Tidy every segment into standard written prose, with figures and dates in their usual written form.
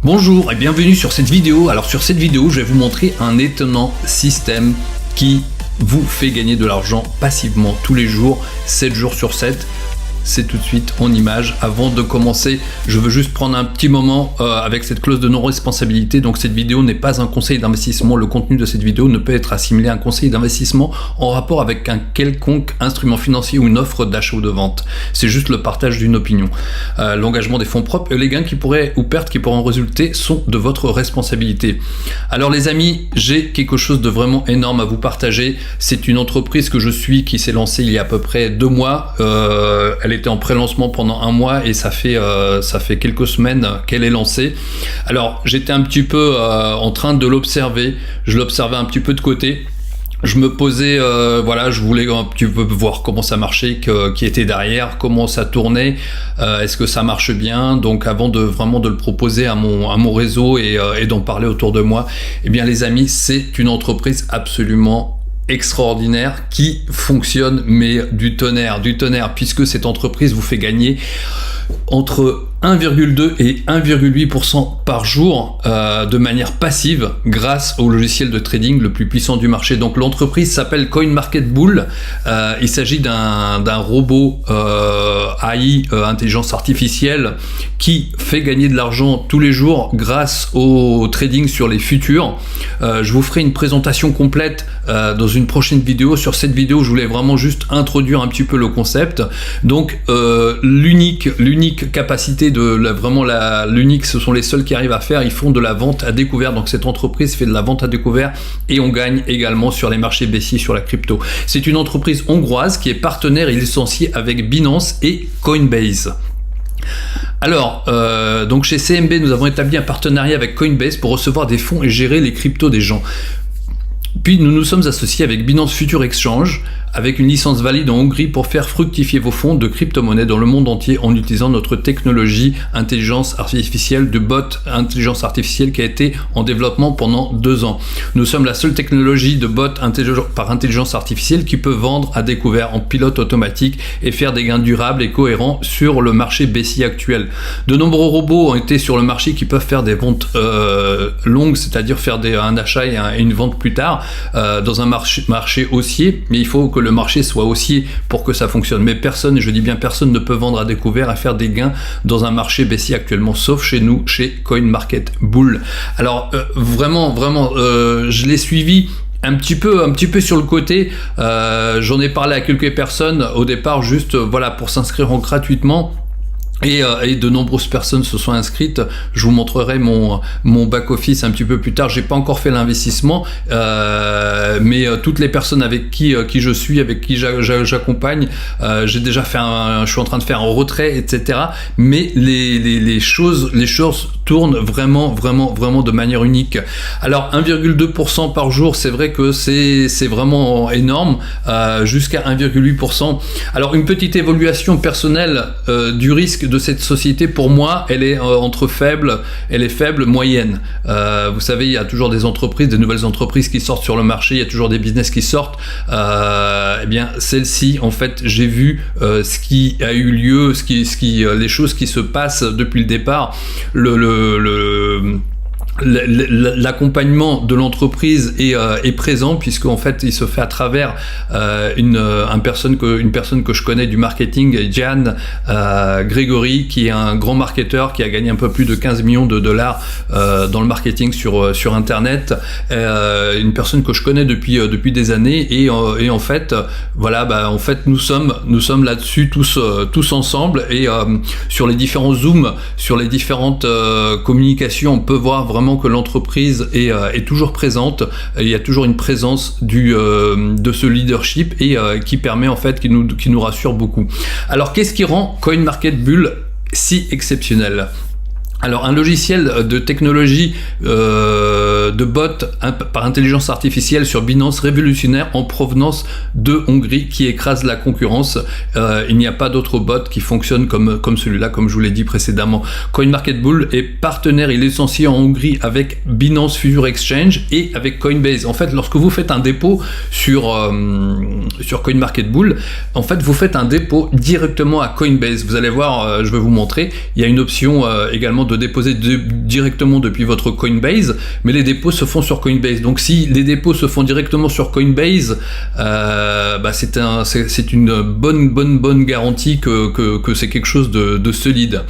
Bonjour et bienvenue sur cette vidéo. Alors sur cette vidéo, je vais vous montrer un étonnant système qui vous fait gagner de l'argent passivement tous les jours, 7 jours sur 7. C'est tout de suite en image. Avant de commencer, je veux juste prendre un petit moment avec cette clause de non-responsabilité. Donc cette vidéo n'est pas un conseil d'investissement. Le contenu de cette vidéo ne peut être assimilé à un conseil d'investissement en rapport avec un quelconque instrument financier ou une offre d'achat ou de vente. C'est juste le partage d'une opinion. L'engagement des fonds propres et les gains qui pourraient ou pertes qui pourraient en résulter sont de votre responsabilité. Alors les amis, j'ai quelque chose de vraiment énorme à vous partager. C'est une entreprise que je suis qui s'est lancée il y a à peu près 2 mois. Elle était en pré-lancement pendant 1 mois et ça fait quelques semaines qu'elle est lancée. Alors j'étais un petit peu en train de l'observer, je l'observais un petit peu de côté. Je me posais, je voulais un petit peu voir comment ça marchait, qui était derrière, comment ça tournait, est-ce que ça marche bien. Donc avant de vraiment de le proposer à mon réseau et d'en parler autour de moi, eh bien les amis, c'est une entreprise absolument extraordinaire qui fonctionne mais du tonnerre puisque cette entreprise vous fait gagner entre 1,2 et 1,8% par jour de manière passive grâce au logiciel de trading le plus puissant du marché. Donc l'entreprise s'appelle CoinMarketBull. Il s'agit d'un robot AI, intelligence artificielle, qui fait gagner de l'argent tous les jours grâce au trading sur les futurs. Je vous ferai une présentation complète dans une prochaine vidéo. Sur cette vidéo, je voulais vraiment juste introduire un petit peu le concept. Donc l'unique capacité l'unique, ce sont les seuls qui arrivent à faire, ils font de la vente à découvert. Donc cette entreprise fait de la vente à découvert et on gagne également sur les marchés baissiers, sur la crypto. C'est une entreprise hongroise qui est partenaire et licenciée avec Binance et Coinbase. Alors, donc chez CMB, nous avons établi un partenariat avec Coinbase pour recevoir des fonds et gérer les cryptos des gens. Puis nous nous sommes associés avec Binance Future Exchange, avec une licence valide en Hongrie pour faire fructifier vos fonds de crypto-monnaies dans le monde entier en utilisant notre technologie intelligence artificielle de bot intelligence artificielle qui a été en développement pendant 2 ans. Nous sommes la seule technologie de bot par intelligence artificielle qui peut vendre à découvert en pilote automatique et faire des gains durables et cohérents sur le marché baissier actuel. De nombreux robots ont été sur le marché qui peuvent faire des ventes longues, c'est-à-dire faire un achat et une vente plus tard dans un marché haussier, mais il faut que le marché soit haussier pour que ça fonctionne. Mais personne, et je dis bien personne, ne peut vendre à découvert et faire des gains dans un marché baissier actuellement, sauf chez nous, chez CoinMarketBull. Alors vraiment, je l'ai suivi un petit peu sur le côté. J'en ai parlé à quelques personnes au départ, juste pour s'inscrire gratuitement. Et de nombreuses personnes se sont inscrites. Je vous montrerai mon back office un petit peu plus tard. J'ai pas encore fait l'investissement, mais toutes les personnes avec qui je suis, avec qui j'accompagne, j'ai déjà fait je suis en train de faire un retrait, etc. Mais les choses tournent vraiment de manière unique. Alors 1,2% par jour, c'est vrai que c'est vraiment énorme, jusqu'à 1,8%. Alors une petite évaluation personnelle du risque de cette société, pour moi, elle est faible, moyenne. Vous savez, il y a toujours des nouvelles entreprises qui sortent sur le marché, il y a toujours des business qui sortent. Eh bien, celle-ci, en fait, j'ai vu ce qui a eu lieu, les choses qui se passent depuis le départ. L'accompagnement de l'entreprise est présent, puisque en fait il se fait à travers une personne que je connais du marketing, Jan Gregory, qui est un grand marketeur qui a gagné un peu plus de 15 millions de dollars dans le marketing sur internet, une personne que je connais depuis des années, et en fait nous sommes là-dessus tous ensemble, et sur les différents zooms, sur les différentes communications, on peut voir vraiment que l'entreprise est toujours présente. Il y a toujours une présence de ce leadership et qui permet en fait, qui nous rassure beaucoup. Alors qu'est-ce qui rend CoinMarketBull si exceptionnel? Alors un logiciel de technologie de bot par intelligence artificielle sur Binance, révolutionnaire, en provenance de Hongrie, qui écrase la concurrence. Il n'y a pas d'autre bot qui fonctionne comme celui-là, comme je vous l'ai dit précédemment. CoinMarketBull est partenaire et licencié en Hongrie avec Binance Future Exchange et avec Coinbase. En fait, lorsque vous faites un dépôt sur CoinMarketBull, en fait vous faites un dépôt directement à Coinbase. Vous allez voir, je vais vous montrer, il y a une option également de déposer directement depuis votre Coinbase, mais les dépôts se font sur Coinbase. Donc si les dépôts se font directement sur Coinbase, c'est une bonne garantie que c'est quelque chose de solide.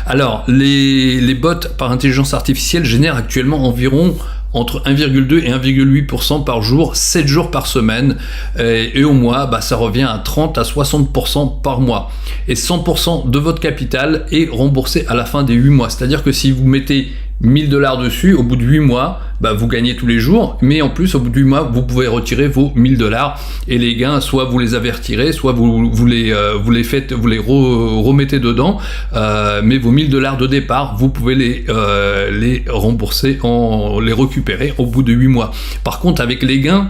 Alors les bots par intelligence artificielle génèrent actuellement environ entre 1,2 et 1,8% par jour, 7 jours par semaine, et au mois, ça revient à 30 à 60% par mois. Et 100% de votre capital est remboursé à la fin des 8 mois. C'est-à-dire que si vous mettez 1000 $ dessus, au bout de 8 mois, vous gagnez tous les jours, mais en plus, au bout de 8 mois, vous pouvez retirer vos 1000 $, et les gains, soit vous les avez retirés, soit vous les remettez dedans, mais vos 1000 $ de départ, vous pouvez les rembourser, les récupérer au bout de 8 mois. Par contre, avec les gains,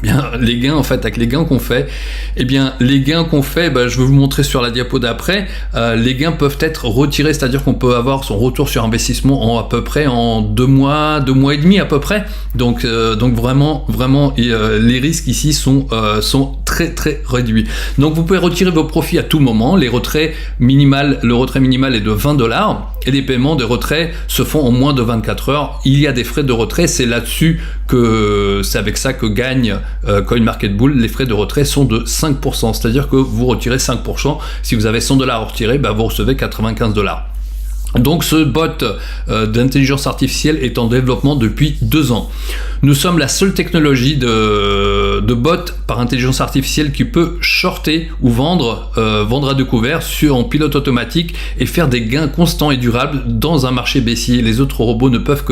avec les gains qu'on fait, je vais vous montrer sur la diapo d'après, les gains peuvent être retirés, c'est-à-dire qu'on peut avoir son retour sur investissement à peu près en 2 mois et demi à peu près. Donc vraiment, les risques ici sont très très réduits. Donc vous pouvez retirer vos profits à tout moment. Le retrait minimal est de 20 $, et les paiements de retrait se font en moins de 24 heures. Il y a des frais de retrait, c'est avec ça que gagne CoinMarketBull. Les frais de retrait sont de 5%, c'est-à-dire que vous retirez 5%. Si vous avez 100 $ à retirer, vous recevez 95 $. Donc ce bot d'intelligence artificielle est en développement depuis 2 ans. Nous sommes la seule technologie de bot par intelligence artificielle qui peut shorter ou vendre à découvert en pilote automatique et faire des gains constants et durables dans un marché baissier. Les autres robots ne peuvent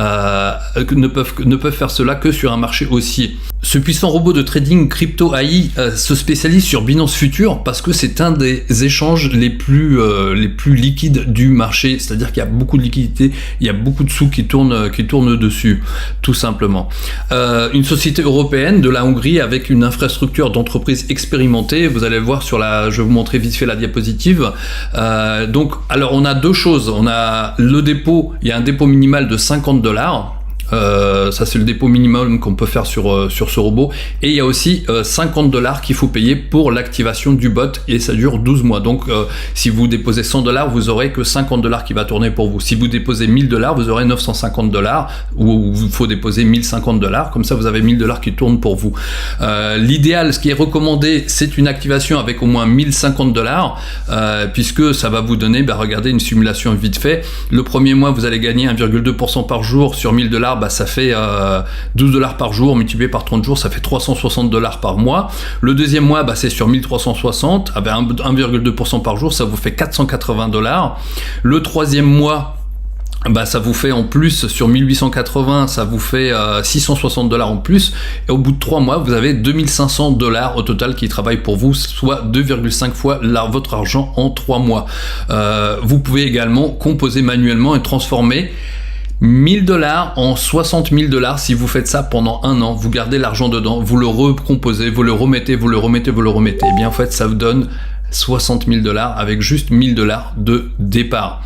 ne peuvent faire cela que sur un marché haussier. Ce puissant robot de trading crypto AI se spécialise sur Binance Future parce que c'est un des échanges les plus liquides du marché, c'est-à-dire qu'il y a beaucoup de liquidités, il y a beaucoup de sous qui tournent dessus, tout simplement. Une société européenne de la Hongrie avec une infrastructure d'entreprise expérimentée, vous allez le voir je vais vous montrer vite fait la diapositive. Alors on a 2 choses, on a le dépôt, il y a un dépôt minimal de 50 $. Ça c'est le dépôt minimum qu'on peut faire sur ce robot, et il y a aussi 50 $ qu'il faut payer pour l'activation du bot, et ça dure 12 mois. Donc si vous déposez 100 $, vous aurez que 50 $ qui va tourner pour vous. Si vous déposez 1000 $, vous aurez 950 $, ou il faut déposer 1050 $, comme ça vous avez 1000 $ qui tournent pour vous. L'idéal, ce qui est recommandé, c'est une activation avec au moins 1050 $, puisque ça va vous donner, regardez une simulation vite fait. Le premier mois vous allez gagner 1,2% par jour sur 1000 $, ça fait 12 $ par jour, multiplié par 30 jours, ça fait 360 $ par mois. Le deuxième mois, c'est sur 1360, avec 1,2% par jour, ça vous fait 480 $. Le troisième mois, ça vous fait en plus, sur 1880, ça vous fait 660 $ en plus, et au bout de 3 mois, vous avez 2500 $ au total qui travaillent pour vous, soit 2,5 fois votre argent en 3 mois. Vous pouvez également composer manuellement et transformer 1000 $ en 60 000 $ si vous faites ça pendant 1 an. Vous gardez l'argent dedans, vous le recomposez, vous le remettez. Et bien en fait, ça vous donne 60 000 $ avec juste 1000 $ de départ.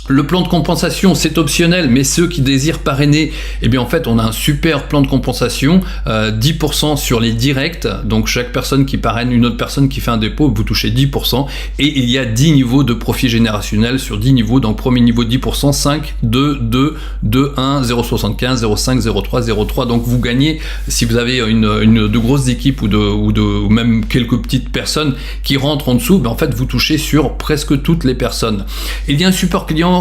Le plan de compensation, c'est optionnel, mais ceux qui désirent parrainer, en fait, on a un super plan de compensation, 10% sur les directs, donc chaque personne qui parraine une autre personne qui fait un dépôt, vous touchez 10%, et il y a 10 niveaux de profit générationnel sur 10 niveaux, donc premier niveau 10%, 5, 2, 2, 2, 1, 0,75, 0,5, 0,3, 0,3, donc vous gagnez, si vous avez de grosses équipes ou même quelques petites personnes qui rentrent en dessous, en fait, vous touchez sur presque toutes les personnes. Il y a un support client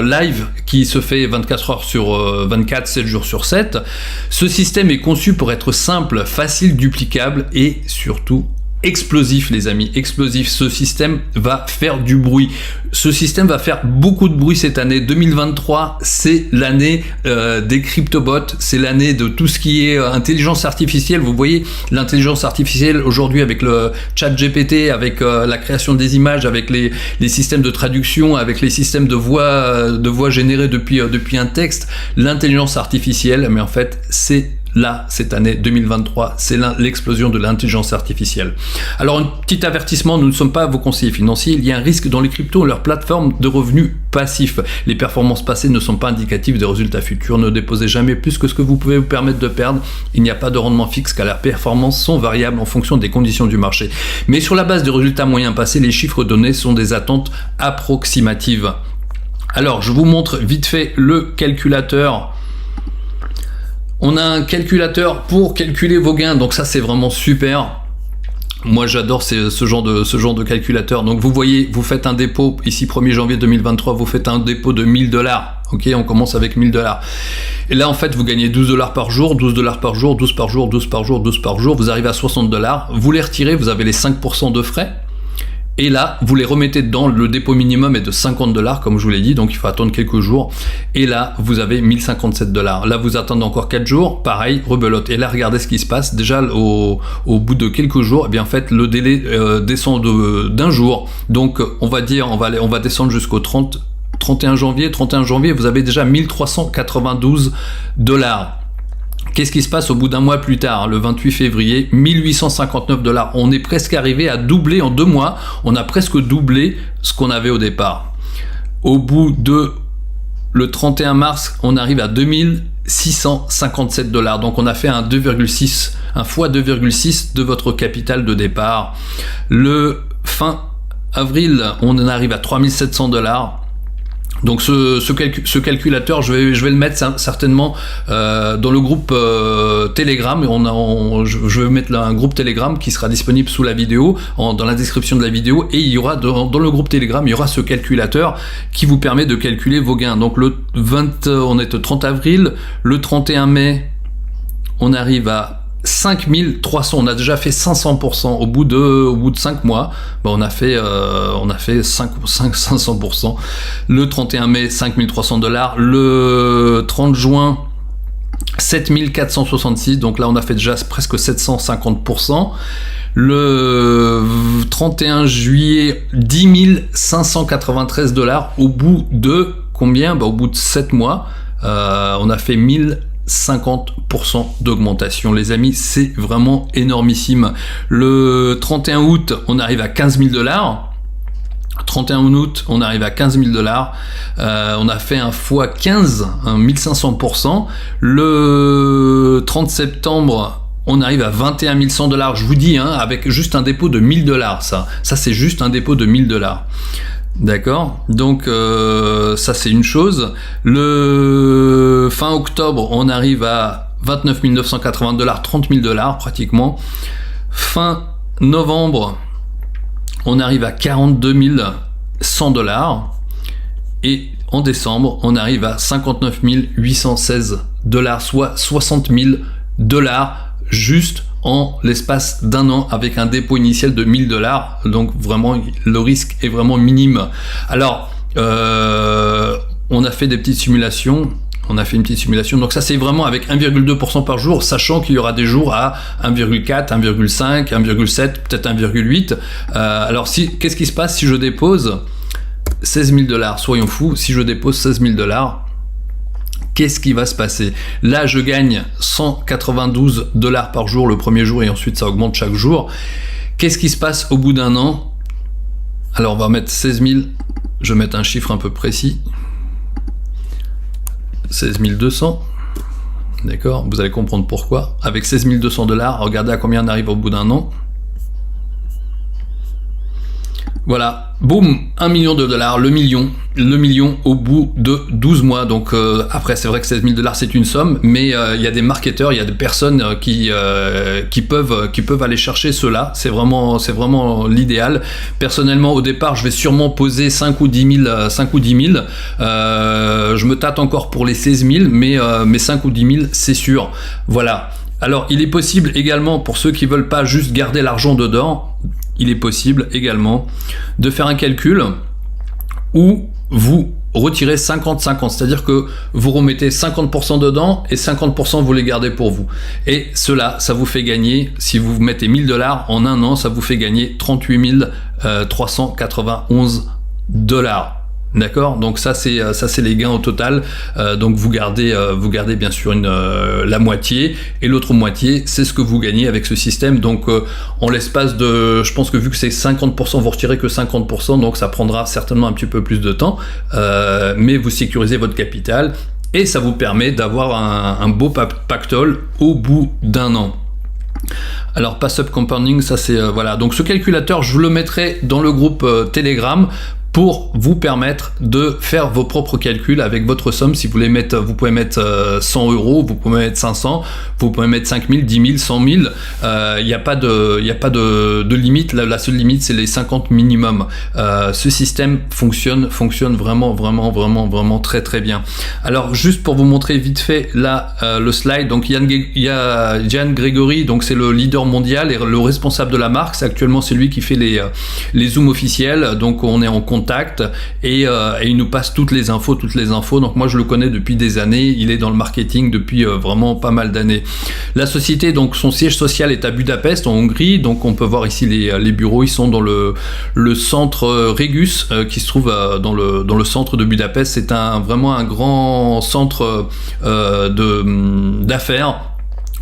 live qui se fait 24 heures sur 24, 7 jours sur 7. Ce système est conçu pour être simple, facile, duplicable et surtout explosif, les amis, explosif. Ce système va faire du bruit. Ce système va faire beaucoup de bruit cette année. 2023, c'est l'année des cryptobots, c'est l'année de tout ce qui est intelligence artificielle. Vous voyez l'intelligence artificielle aujourd'hui avec le chat GPT, avec la création des images, avec les systèmes de traduction, avec les systèmes de voix générées depuis un texte. L'intelligence artificielle, mais en fait, c'est là, cette année 2023, c'est l'explosion de l'intelligence artificielle. Alors, un petit avertissement, nous ne sommes pas vos conseillers financiers, il y a un risque dans les cryptos et leurs plateformes de revenus passifs. Les performances passées ne sont pas indicatives des résultats futurs, ne déposez jamais plus que ce que vous pouvez vous permettre de perdre. Il n'y a pas de rendement fixe car les performances sont variables en fonction des conditions du marché. Mais sur la base des résultats moyens passés, les chiffres donnés sont des attentes approximatives. Alors, je vous montre vite fait le calculateur. On a un calculateur pour calculer vos gains, donc ça c'est vraiment super. Moi j'adore ce genre de calculateur. Donc vous voyez, vous faites un dépôt, ici 1er janvier 2023, vous faites un dépôt de 1000 $. Ok, on commence avec 1000 $. Et là en fait vous gagnez 12 $ par jour, 12 $ par jour, 12 par jour, 12 par jour, 12 par jour, vous arrivez à 60 $. Vous les retirez, vous avez les 5% de frais. Et là, vous les remettez dedans, le dépôt minimum est de 50 $, comme je vous l'ai dit, donc il faut attendre quelques jours. Et là, vous avez 1057 $. Là, vous attendez encore 4 jours, pareil, rebelote. Et là, regardez ce qui se passe. Déjà, au bout de quelques jours, eh bien, en fait, le délai descend d'un jour. Donc, on va dire, on va descendre jusqu'au 31 janvier. 31 janvier, vous avez déjà 1392 $. Qu'est-ce qui se passe au bout d'un mois plus tard, le 28 février, 1859 $. On est presque arrivé à doubler en 2 mois. On a presque doublé ce qu'on avait au départ. Au bout de le 31 mars, on arrive à 2657 $. Donc on a fait un fois 2,6 de votre capital de départ. Le fin avril, on en arrive à 3700 $. Donc ce calculateur, je vais le mettre certainement dans le groupe Telegram. Je vais mettre là un groupe Telegram qui sera disponible sous la vidéo, dans la description de la vidéo, et il y aura dans le groupe Telegram, il y aura ce calculateur qui vous permet de calculer vos gains. Donc on est au 30 avril, le 31 mai, on arrive à 5300, on a déjà fait 500% au bout de 5 mois. Bon, on a fait 500%. Le 31 mai, 5300 $. Le 30 juin, 7466. Donc là, on a fait déjà presque 750%. Le 31 juillet, 10 593 $. Au bout de combien? Au bout de 7 mois, on a fait 1050% d'augmentation, les amis, c'est vraiment énormissime. Le 31 août, on arrive à 15 000 $. 31 août, on arrive à 15 000 $. On a fait un fois 15, 1500%. Le 30 septembre, on arrive à 21 100 $. Je vous dis, avec juste un dépôt de 1000 $. Ça c'est juste un dépôt de 1000 $. D'accord, donc ça c'est une chose. Le fin octobre, on arrive à 29 980 $, 30 000 $ pratiquement. Fin novembre, on arrive à 42 100 $. Et en décembre, on arrive à 59 816 $, soit 60 000 $ juste en l'espace d'un an avec un dépôt initial de 1000 $. Donc vraiment, le risque est vraiment minime. Alors, on a fait des petites simulations. Donc ça c'est vraiment avec 1,2% par jour, sachant qu'il y aura des jours à 1,4, 1,5, 1,7, peut-être 1,8. Alors qu'est-ce qui se passe si je dépose 16 000 $? Soyons fous, si je dépose 16 000 $, qu'est-ce qui va se passer? Là, je gagne 192 $ par jour le premier jour et ensuite ça augmente chaque jour. Qu'est-ce qui se passe au bout d'un an? Alors, on va mettre 16 000, je vais mettre un chiffre un peu précis. 16 200. D'accord, vous allez comprendre pourquoi. Avec 16 200 $, regardez à combien on arrive au bout d'un an. Voilà, boum, 1 million de $, le million au bout de 12 mois. Donc après, c'est vrai que 16 000 $, c'est une somme, mais il y a des marketeurs, il y a des personnes qui peuvent aller chercher cela. C'est vraiment l'idéal. Personnellement, au départ, je vais sûrement poser 5 ou 10 000. Je me tâte encore pour les 16 000, mais 5 ou 10 000, c'est sûr. Voilà. Alors, il est possible également, pour ceux qui veulent pas juste garder l'argent dedans, il est possible également de faire un calcul où vous retirez 50-50, c'est-à-dire que vous remettez 50% dedans et 50% vous les gardez pour vous. Et cela, ça vous fait gagner, si vous mettez 1000 $, en un an, ça vous fait gagner 38 391 $. D'accord, donc ça c'est les gains au total. Donc vous gardez bien sûr la moitié et l'autre moitié c'est ce que vous gagnez avec ce système. Donc en l'espace de, je pense que vu que c'est 50%, vous retirez que 50%, donc ça prendra certainement un petit peu plus de temps, mais vous sécurisez votre capital et ça vous permet d'avoir un beau pactole au bout d'un an. Alors pass-up compounding, ça c'est voilà. Donc ce calculateur, je vous le mettrai dans le groupe Telegram pour vous permettre de faire vos propres calculs avec votre somme. Si vous voulez mettre, vous pouvez mettre 100 €, vous pouvez mettre 500, vous pouvez mettre 5 000, 10 000, 100 000. Il n'y a pas de limite. La seule limite, c'est les 50 minimum. Ce système fonctionne vraiment très très bien. Alors juste pour vous montrer vite fait là le slide. Donc il y a Jan Gregory, donc c'est le leader mondial et le responsable de la marque. Actuellement c'est lui qui fait les zooms officiels. Donc on est en contact et il nous passe toutes les infos. Donc moi je le connais depuis des années. Il est dans le marketing depuis vraiment pas mal d'années. La société, donc son siège social est à Budapest en Hongrie. Donc on peut voir ici les bureaux. Ils sont dans le centre Regus qui se trouve dans le centre de Budapest. C'est vraiment un grand centre d'affaires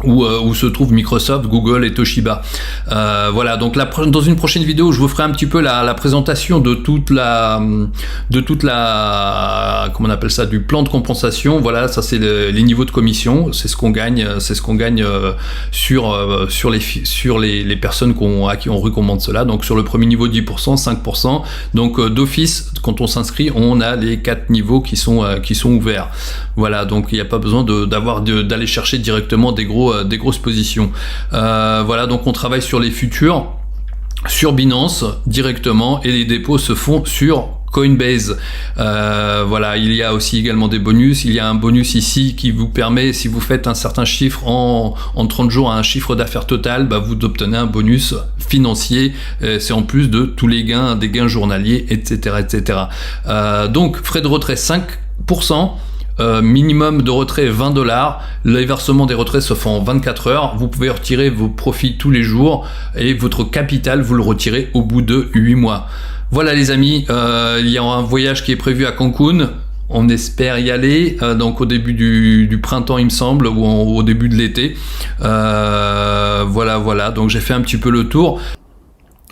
où se trouvent Microsoft, Google et Toshiba. Voilà, donc dans une prochaine vidéo, je vous ferai un petit peu la présentation de toute la comment on appelle ça, du plan de compensation. Voilà, ça c'est les niveaux de commission, c'est ce qu'on gagne, sur les personnes à qui on recommande cela. Donc sur le premier niveau 10%, 5%. Donc d'office, quand on s'inscrit, on a les 4 niveaux qui sont ouverts. Voilà, donc il n'y a pas besoin d'aller chercher directement des grosses positions. Voilà, donc on travaille sur les futurs, sur Binance directement, et les dépôts se font sur Coinbase. Voilà, il y a aussi également des bonus. Il y a un bonus ici qui vous permet, si vous faites un certain chiffre en 30 jours, un chiffre d'affaires total, vous obtenez un bonus financier. C'est en plus de tous les gains, des gains journaliers, etc. Donc frais de retrait 5%. Minimum de retrait 20 $. Les versements des retraits se font en 24 heures. Vous pouvez retirer vos profits tous les jours et votre capital, vous le retirez au bout de 8 mois. Voilà les amis, il y a un voyage qui est prévu à Cancun. On espère y aller, donc au début du printemps il me semble, ou au début de l'été. Voilà, donc j'ai fait un petit peu le tour.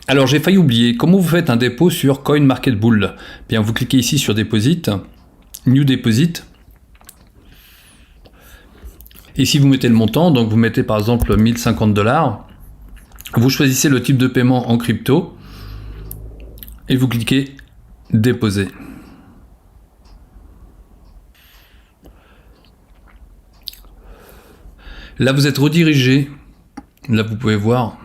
Alors j'ai failli oublier, comment vous faites un dépôt sur CoinMarketBull? Bien, vous cliquez ici sur Deposit, New Deposit. Ici, vous mettez le montant, donc vous mettez par exemple 1050 $. Vous choisissez le type de paiement en crypto et vous cliquez déposer. Là, vous êtes redirigé. Là, vous pouvez voir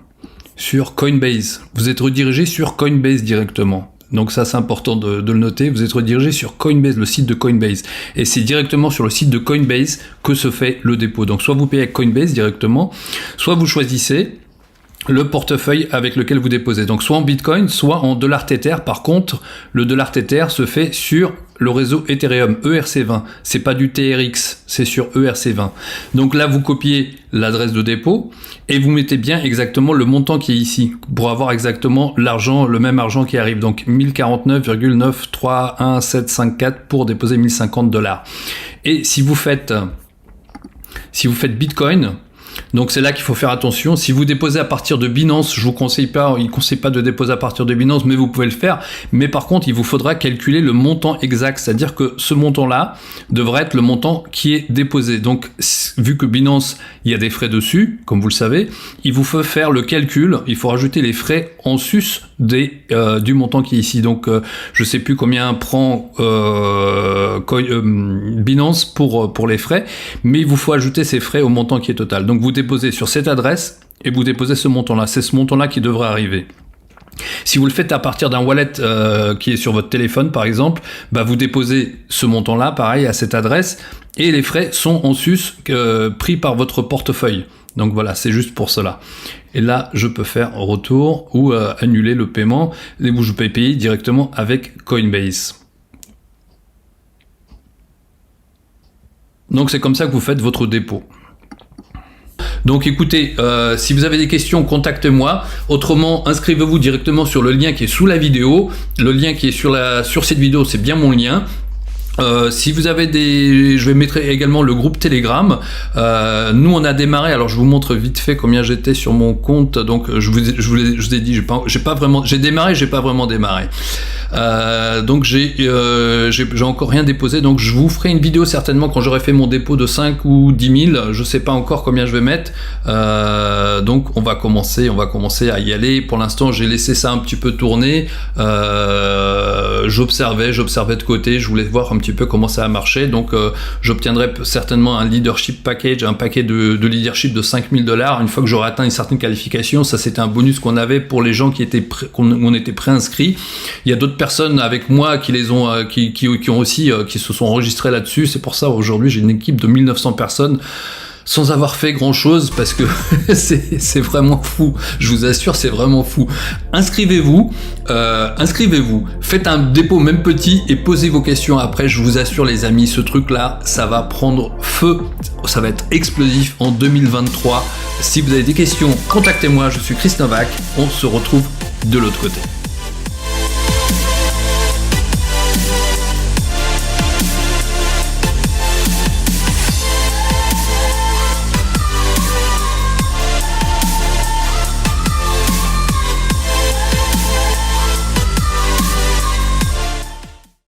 sur Coinbase. Vous êtes redirigé sur Coinbase directement. Donc ça c'est important de le noter, vous êtes redirigé sur Coinbase, le site de Coinbase. Et c'est directement sur le site de Coinbase que se fait le dépôt. Donc soit vous payez avec Coinbase directement, soit vous choisissez le portefeuille avec lequel vous déposez. Donc soit en Bitcoin, soit en dollar Tether. Par contre, le dollar Tether se fait sur le réseau Ethereum, ERC20. C'est pas du TRX, c'est sur ERC20. Donc là, vous copiez l'adresse de dépôt et vous mettez bien exactement le montant qui est ici pour avoir exactement l'argent, le même argent qui arrive. Donc 1049,931754 pour déposer 1050 $. Et si vous faites Bitcoin, donc c'est là qu'il faut faire attention. Si vous déposez à partir de Binance, je vous conseille pas, il ne conseille pas de déposer à partir de Binance, mais vous pouvez le faire. Mais par contre, il vous faudra calculer le montant exact, c'est-à-dire que ce montant-là devrait être le montant qui est déposé. Donc, vu que Binance, il y a des frais dessus, comme vous le savez, il vous faut faire le calcul. Il faut rajouter les frais en sus du montant qui est ici. Donc, je sais plus combien prend Binance pour les frais, mais il vous faut ajouter ces frais au montant qui est total. Donc, vous déposez sur cette adresse et vous déposez ce montant-là. C'est ce montant-là qui devrait arriver. Si vous le faites à partir d'un wallet qui est sur votre téléphone, par exemple, vous déposez ce montant-là, pareil, à cette adresse, et les frais sont en sus pris par votre portefeuille. Donc voilà, c'est juste pour cela. Et là, je peux faire retour ou annuler le paiement, où je peux payer directement avec Coinbase. Donc c'est comme ça que vous faites votre dépôt. Donc écoutez, si vous avez des questions, contactez-moi. Autrement, inscrivez-vous directement sur le lien qui est sous la vidéo. Le lien qui est sur cette vidéo, c'est bien mon lien. Si vous avez je vais mettre également le groupe Telegram. Nous on a démarré, alors je vous montre vite fait combien j'étais sur mon compte. Donc je vous ai dit, j'ai pas vraiment démarré. Donc j'ai encore rien déposé, donc je vous ferai une vidéo certainement quand j'aurai fait mon dépôt de 5 ou 10 000, je sais pas encore combien je vais mettre. Donc on va commencer à y aller. Pour l'instant j'ai laissé ça un petit peu tourner, j'observais de côté, je voulais voir un petit peu comment ça a marché. Donc j'obtiendrai certainement un leadership package, un paquet de leadership de 5 000 $, une fois que j'aurai atteint une certaine qualification. Ça c'était un bonus qu'on avait pour les gens qui étaient qu'on était préinscrits. Il y a d'autres personnes avec moi qui les ont qui ont aussi qui se sont enregistrés là-dessus. C'est pour ça aujourd'hui j'ai une équipe de 1900 personnes sans avoir fait grand chose, parce que c'est vraiment fou, je vous assure, c'est vraiment fou. Inscrivez-vous, faites un dépôt même petit et posez vos questions après. Je vous assure les amis, ce truc là ça va prendre feu, ça va être explosif en 2023. Si vous avez des questions, contactez-moi, je suis Chris Novak, on se retrouve de l'autre côté.